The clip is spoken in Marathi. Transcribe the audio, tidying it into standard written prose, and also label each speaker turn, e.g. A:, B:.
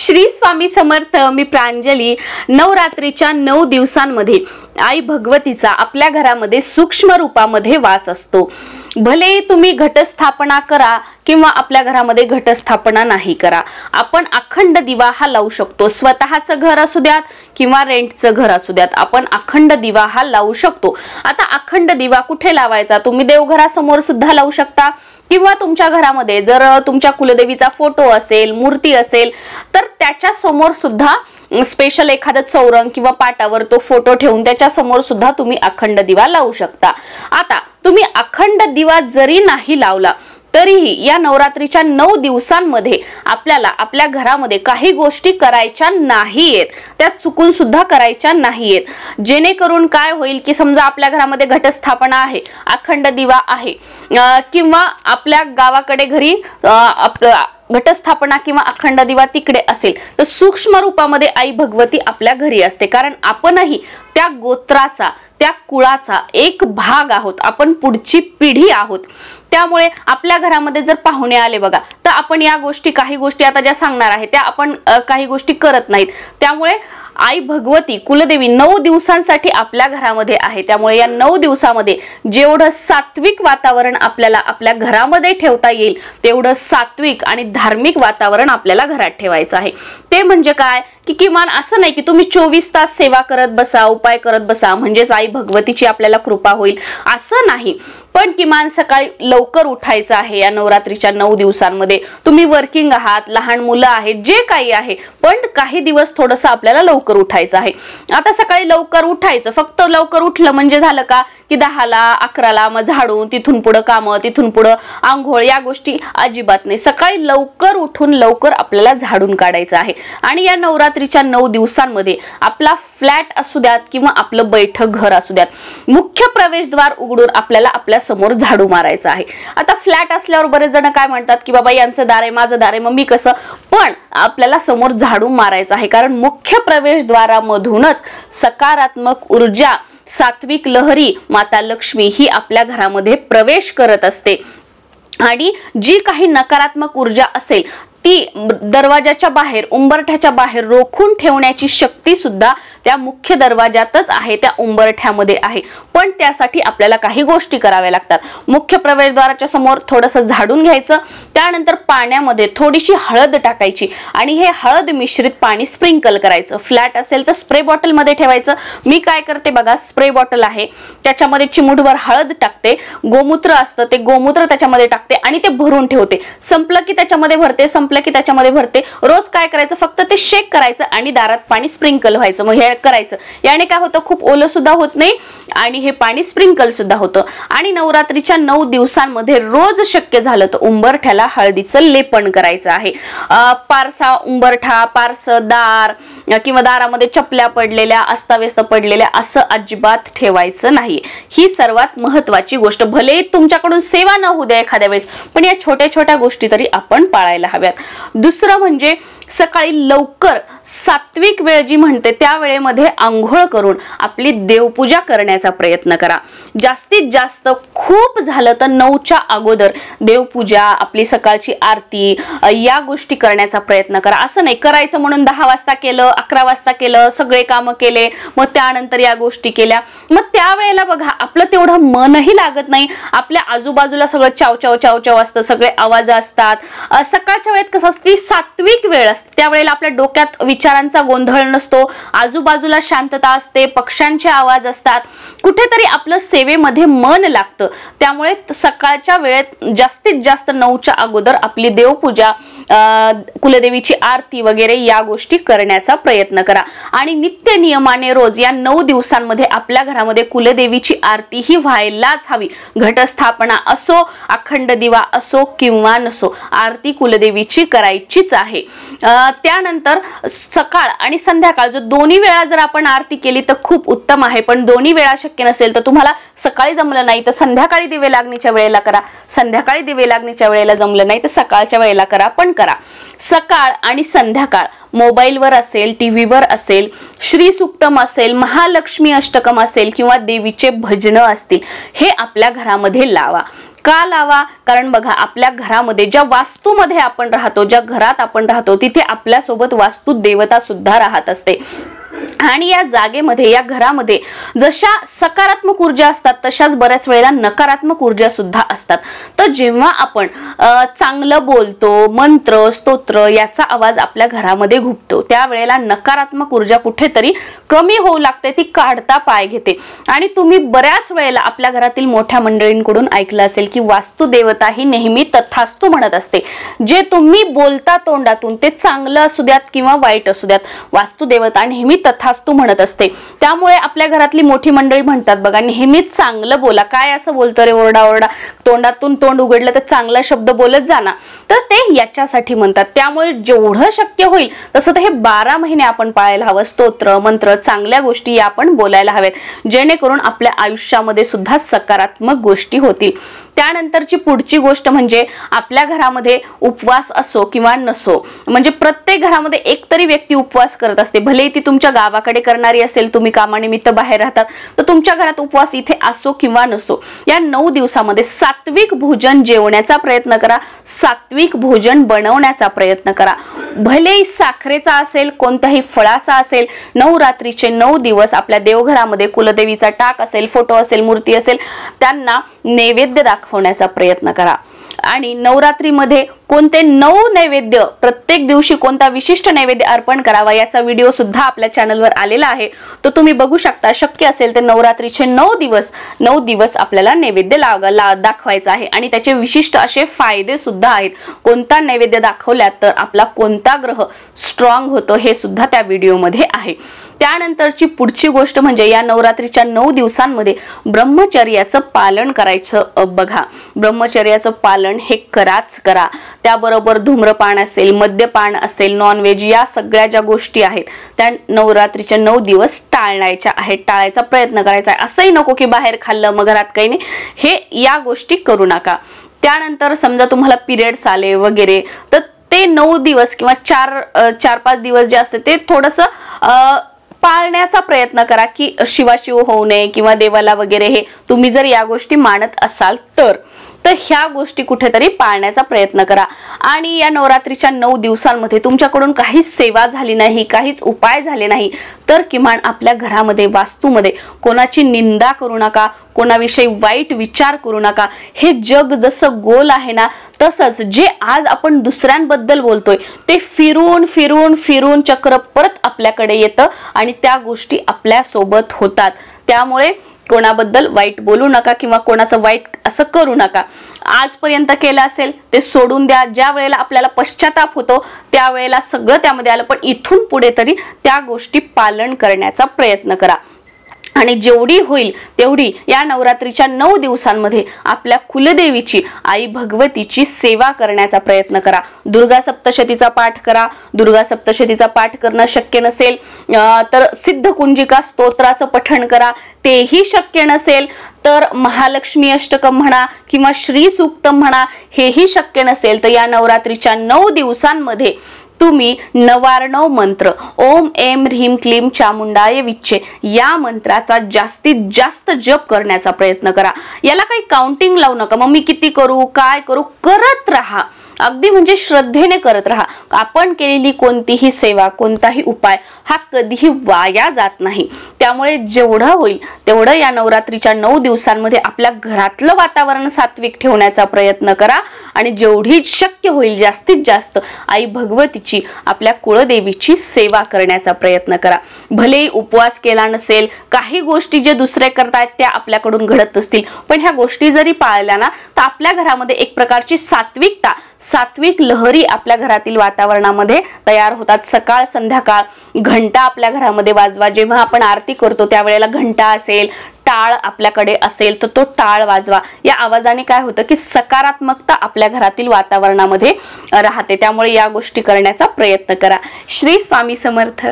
A: श्री स्वामी समर्थ. मी प्रांजली. नवरात्रीच्या 9 दिवसांमध्ये आई भगवतीचा आपल्या घरामध्ये सूक्ष्म रूपामध्ये वास असतो. भले तुम्ही घटस्थापना करा किंवा आपल्या घरामध्ये घटस्थापना नाही करा, आपण अखंड दिवा हा लावू शकतो. स्वतःचं घर असू द्यात किंवा रेंटचं घर असू द्यात, आपण अखंड दिवा हा लावू शकतो. आता अखंड दिवा कुठे लावायचा? तुम्ही देवघरासमोर सुद्धा लावू शकता किंवा तुमच्या घरामध्ये जर तुमच्या कुलदेवीचा फोटो असेल, मूर्ती असेल, तर त्याच्या समोर सुद्धा स्पेशल एखादा चौरंग किंवा पाटावर तो फोटो ठेवून त्याच्या समोर सुद्धा तुम्ही अखंड दिवा लावू शकता. आता तुम्ही अखंड दिवा जरी नाही लावला तरीही या नवरात्रीच्या 9 दिवसांमध्ये आपल्याला आपल्या घरामध्ये काही गोष्टी करायच्या नाहीयेत, त्या चुकून सुद्धा करायच्या नाहीयेत. जेणेकरून काय होईल की समजा आपल्या घरामध्ये घटस्थापना आहे, अखंड दिवा आहे किंवा आपल्या गावाकडे घरी घटस्थापना किंवा अखंड दिवा तिकडे असेल, तर सूक्ष्म रूपामध्ये आई भगवती आपल्या घरी असते. कारण आपणही त्या गोत्राचा, त्या कुळाचा एक भाग आहोत, आपण पुढची पिढी आहोत. त्यामुळे आपल्या घरामध्ये जर पाहुणे आले बघा, तर आपण या गोष्टी, काही गोष्टी आता ज्या सांगणार आहे त्या आपण काही गोष्टी करत नाहीत. त्यामुळे आई भगवती कुलदेवी 9 दिवसांसाठी आपल्या घरामध्ये आहे. त्यामुळे या 9 दिवसामध्ये जेवढं सात्विक वातावरण आपल्याला आपल्या घरामध्ये ठेवता येईल, तेवढं सात्विक आणि धार्मिक वातावरण आपल्याला घरात ठेवायचं आहे. ते म्हणजे काय की किमान असं नाही की तुम्ही 24 तास सेवा करत बसा, उपाय करत बसा म्हणजेच आई भगवतीची आपल्याला कृपा होईल, असं नाही. पण किमान सकाळी लवकर उठायचं आहे. या नवरात्रीच्या 9 दिवसांमध्ये तुम्ही वर्किंग आहात, लहान मुलं आहेत, जे काही आहे, पण काही दिवस थोडंसं आपल्याला लवकर उठायचं आहे. आता सकाळी लवकर उठायचं, फक्त लवकर उठलं म्हणजे झालं का की 10ला 11ला मग झाडून, तिथून पुढं कामं, तिथून पुढं आंघोळ, या गोष्टी अजिबात नाही. सकाळी लवकर उठून लवकर आपल्याला झाडून काढायचं आहे. आणि या नवरात्रीच्या 9 दिवसांमध्ये आपला फ्लॅट असू द्यात किंवा आपलं बैठक घर असू द्यात, मुख्य प्रवेशद्वार उघडून आपल्याला आपल्या समोर झाडू मारायचं आहे. आता फ्लॅट असल्यावर बरेच जण काय म्हणतात की बाबा यांचं दार आहे, माझं दार आहे, मग मी कसं? पण आपल्याला समोर झाडू मारायचं आहे. कारण मुख्य प्रवेशद्वारामधूनच सकारात्मक ऊर्जा, सात्विक लहरी माता लक्ष्मी ही आपल्या घरामध्ये प्रवेश करत असते. आणि जी काही नकारात्मक ऊर्जा असेल ती दरवाजाच्या बाहेर, उंबरठ्याच्या बाहेर रोखून ठेवण्याची शक्ती सुद्धा त्या मुख्य दरवाजातच आहे, त्या उंबरठ्यामध्ये आहे. पण त्यासाठी आपल्याला काही गोष्टी कराव्या लागतात. मुख्य प्रवेशद्वाराच्या समोर थोडंसं झाडून घ्यायचं, त्यानंतर पाण्यामध्ये थोडीशी हळद टाकायची आणि हे हळद मिश्रित पाणी स्प्रिंकल करायचं. फ्लॅट असेल तर स्प्रे बॉटल मध्ये ठेवायचं. मी काय करते बघा, स्प्रे बॉटल आहे, त्याच्यामध्ये चिमूटभर हळद टाकते, गोमूत्र असतं ते गोमूत्र त्याच्यामध्ये टाकते आणि ते भरून ठेवते. संपलं की त्याच्यामध्ये भरते, संपलं की त्याच्यामध्ये भरते. रोज काय करायचं, फक्त ते शेक करायचं आणि दारात पाणी स्प्रिंकल व्हायचं. मग हे करायचं, याने काय होतं, खूप ओलं सुद्धा होत नाही आणि हे पाणी स्प्रिंकल सुद्धा होतं. आणि नवरात्रीच्या 9 दिवसांमध्ये रोज शक्य झालं तर उंबरठ्याला हळदीचं लेपन करायचं आहे. पारसा उंबरठा, पारसं दार किंवा दारामध्ये चपल्या पडलेल्या, अस्ताव्यस्त पडलेल्या असं अजिबात ठेवायचं नाही. ही सर्वात महत्वाची गोष्ट. भले तुमच्याकडून सेवा न होऊ द्या एखाद्या वेळेस, पण या छोट्या छोट्या गोष्टी तरी आपण पाळायला हव्यात. दुसरं म्हणजे सकाळी लवकर सात्विक वेळ जी म्हणते त्या वेळेमध्ये आंघोळ करून आपली देवपूजा करण्याचा प्रयत्न करा. जास्तीत जास्त खूप झालं तर 9च्या अगोदर देवपूजा, आपली सकाळची आरती, या गोष्टी करण्याचा प्रयत्न करा. असं नाही करायचं म्हणून 10 वाजता केलं, 11 वाजता केलं, सगळे कामं केले, मग त्यानंतर या गोष्टी केल्या. मग त्यावेळेला बघा आपलं तेवढं मनही लागत नाही. आपल्या आजूबाजूला सगळं चाव चाव चाव असतं, सगळे आवाज असतात. सकाळच्या वेळेत कसं असते, सात्विक वेळ असते, त्यावेळेला आपल्या डोक्यात विचारांचा गोंधळ नसतो, आजूबाजूला शांतता असते, पक्ष्यांचे आवाज असतात, कुठेतरी आपलं सेवेमध्ये मन लागतं. त्यामुळे सकाळच्या वेळेत जास्तीत जास्त 9च्या अगोदर आपली देवपूजा, कुलदेवीची आरती वगैरे या गोष्टी करण्याचा प्रयत्न करा. आणि नित्य नियमाने रोज या 9 दिवसांमध्ये आपल्या घरामध्ये कुलदेवीची आरती ही व्हायलाच हवी. घटस्थापना असो, अखंड दिवा असो किंवा नसो, आरती कुलदेवीची करायचीच आहे. त्यानंतर सकाळ आणि संध्याकाळ जो दोन्ही वेळा जर आपण आरती केली तर खूप उत्तम आहे. पण दोन्ही वेळा शक्य नसेल तर तुम्हाला सकाळी जमलं नाही तर संध्याकाळी दिवे लागणीच्या वेळेला करा, संध्याकाळी दिवे लागणीच्या वेळेला जमलं नाही तर सकाळच्या वेळेला करा, पण करा. सकाळ आणि संध्याकाळ मोबाईलवर असेल, टीव्हीवर असेल, श्री सुक्तम असेल, महालक्ष्मी अष्टकम असेल किंवा देवीचे भजन असतील, हे आपल्या घरामध्ये लावा. का लावा? कारण बघा, आपल्या घरामध्ये ज्या वास्तूमध्ये आपण राहतो, ज्या घरात आपण राहतो, तिथे आपल्यासोबत वास्तू देवता सुद्धा राहत असते. आणि या जागेमध्ये, या घरामध्ये जशा सकारात्मक ऊर्जा असतात तशाच बऱ्याच वेळेला नकारात्मक ऊर्जा सुद्धा असतात. तर जेव्हा आपण चांगलं बोलतो, मंत्र स्तोत्र याचा आवाज आपल्या घरामध्ये घुमतो, त्यावेळेला नकारात्मक ऊर्जा कुठेतरी कमी होऊ लागते, ती काढता पाय घेते. आणि तुम्ही बऱ्याच वेळेला आपल्या घरातील मोठ्या मंडळींकडून ऐकलं असेल की वास्तुदेवता ही नेहमी तथास्तु म्हणत असते. जे तुम्ही बोलता तोंडातून ते चांगलं असू द्यात किंवा वाईट असू द्यात, वास्तुदेवता नेहमी तथास्तु म्हणत असते. त्यामुळे आपल्या घरातली मोठी मंडळी म्हणतात बघा, नेहमीच चांगलं बोला. काय असं बोलतो रे, ओरडा ओरडा, तोंडातून तोंड उघडलं तर चांगला शब्द बोलत जाना. तर ते याच्यासाठी म्हणतात. त्यामुळे जेवढं शक्य होईल तसं तर हे 12 महिने आपण पाळायला हवं. स्तोत्र मंत्र चांगल्या गोष्टी या आपण बोलायला हवेत, जेणेकरून आपल्या आयुष्यामध्ये सुद्धा सकारात्मक गोष्टी होतील. त्यानंतरची पुढची गोष्ट म्हणजे आपल्या घरामध्ये उपवास असो किंवा नसो, म्हणजे प्रत्येक घरामध्ये एकतरी व्यक्ती उपवास करत असते. भलेही ती तुमच्या गावाकडे करणारी असेल, तुम्ही कामानिमित्त बाहेर राहतात, तर तुमच्या घरात उपवास इथे असो किंवा नसो, या 9 दिवसामध्ये सात्विक भोजन जेवण्याचा प्रयत्न करा, सात्विक भोजन बनवण्याचा प्रयत्न करा. भलेही साखरेचा असेल, कोणत्याही फळाचा असेल. नवरात्रीचे 9 दिवस आपल्या देवघरामध्ये कुलदेवीचा टाक असेल, फोटो असेल, मूर्ती असेल, त्यांना नैवेद्य दाखवण्याचा प्रयत्न करा. आणि नवरात्रीमध्ये कोणते 9 नैवेद्य, प्रत्येक दिवशी कोणता विशिष्ट नैवेद्य अर्पण करावा याचा व्हिडिओ सुद्धा आपल्या चॅनलवर आलेला आहे, तो तुम्ही बघू शकता. शक्य असेल तर नवरात्रीचे 9 दिवस आपल्याला नैवेद्य दाखवायचा आहे आणि त्याचे विशिष्ट असे फायदे सुद्धा आहेत. कोणता नैवेद्य दाखवल्यात तर आपला कोणता ग्रह स्ट्रॉंग होतो हे सुद्धा त्या व्हिडिओमध्ये आहे. त्यानंतरची पुढची गोष्ट म्हणजे या नवरात्रीच्या 9 दिवसांमध्ये ब्रह्मचर्याचं पालन करायचं. बघा, ब्रह्मचर्याचं पालन हे कराच करा. त्याबरोबर धूम्रपान असेल, मद्यपान असेल, नॉनव्हेज, या सगळ्या ज्या गोष्टी आहेत त्या नवरात्रीच्या 9 दिवस टाळायच्या आहेत, टाळायचा प्रयत्न करायचा आहे. असंही नको की बाहेर खाल्लं मग घरात काही नाही, हे या गोष्टी करू नका. त्यानंतर समजा तुम्हाला पिरियड्स आले वगैरे, तर ते 9 दिवस किंवा 4-5 दिवस जे असते ते थोडंसं पाळण्याचा प्रयत्न करा की शिवाशिव होऊ नये किंवा देवाला वगैरे, हे तुम्ही जर या गोष्टी मानत असाल तर ह्या गोष्टी कुठेतरी पाळण्याचा प्रयत्न करा. आणि या नवरात्रीच्या 9 दिवसांमध्ये तुमच्याकडून काहीच सेवा झाली नाही, काहीच उपाय झाले नाही, तर किमान आपल्या घरामध्ये वास्तूमध्ये कोणाची निंदा करू नका, कोणाविषयी वाईट विचार करू नका. हे जग जसं गोल आहे ना, तसंच जे आज आपण दुसऱ्यांबद्दल बोलतोय ते फिरून फिरून फिरून चक्र परत आपल्याकडे येतं आणि त्या गोष्टी आपल्या सोबत होतात. त्यामुळे कोणाबद्दल वाईट बोलू नका किंवा कोणाचं वाईट असं करू नका. आजपर्यंत केलं असेल ते सोडून द्या. ज्या वेळेला आपल्याला पश्चाताप होतो त्यावेळेला सगळं त्यामध्ये आलं, पण इथून पुढे तरी त्या गोष्टी पालन करण्याचा प्रयत्न करा. आणि जेवढी होईल तेवढी या नवरात्रीच्या 9 दिवसांमध्ये आपल्या कुलदेवीची, आई भगवतीची सेवा करण्याचा प्रयत्न करा. दुर्गा सप्तशतीचा पाठ करा. दुर्गा सप्तशतीचा पाठ करणं शक्य नसेल तर सिद्धकुंजिका स्तोत्राचं पठण करा. तेही शक्य नसेल तर महालक्ष्मी अष्टकम म्हणा किंवा श्री सूक्तम म्हणा. हेही शक्य नसेल तर या नवरात्रीच्या 9 दिवसांमध्ये तुम्ही 99 मंत्र, ओम ऐं ह्रीं क्लीं चामुंडाय विच्चे, या मंत्राचा जास्तीत जास्त जप करण्याचा प्रयत्न करा. याला काही काउंटिंग लावू नका, मग मी किती करू, काय करू, करत राहा. अगदी म्हणजे श्रद्धेने करत राहा. आपण केलेली कोणतीही सेवा, कोणताही उपाय हा कधीही वाया जात नाही. त्यामुळे जेवढं होईल तेवढं या नवरात्रीच्या 9 दिवसांमध्ये आपल्या घरातलं वातावरण सात्विक ठेवण्याचा प्रयत्न करा आणि जेवढी शक्य होईल जास्तीत जास्त आई भगवतीची, आपल्या कुळदेवीची सेवा करण्याचा प्रयत्न करा. भलेही उपवास केला नसेल, काही गोष्टी जे दुसरे करतायत त्या आपल्याकडून घडत असतील, पण ह्या गोष्टी जरी पाळल्या ना तर आपल्या घरामध्ये एक प्रकारची सात्विकता, सात्विक लहरी आपल्या घरातील वातावरणामध्ये तयार होतात. सकाळ संध्याकाळ घंटा आपल्या घरामध्ये वाजवा. जेव्हा आपण आरती करतो त्यावेळेला घंटा असेल, टाळ आपल्याकडे असेल तर तो टाळ वाजवा. या आवाजाने काय होतं की सकारात्मकता आपल्या घरातील वातावरणामध्ये राहते. त्यामुळे या गोष्टी करण्याचा प्रयत्न करा. श्री स्वामी समर्थ.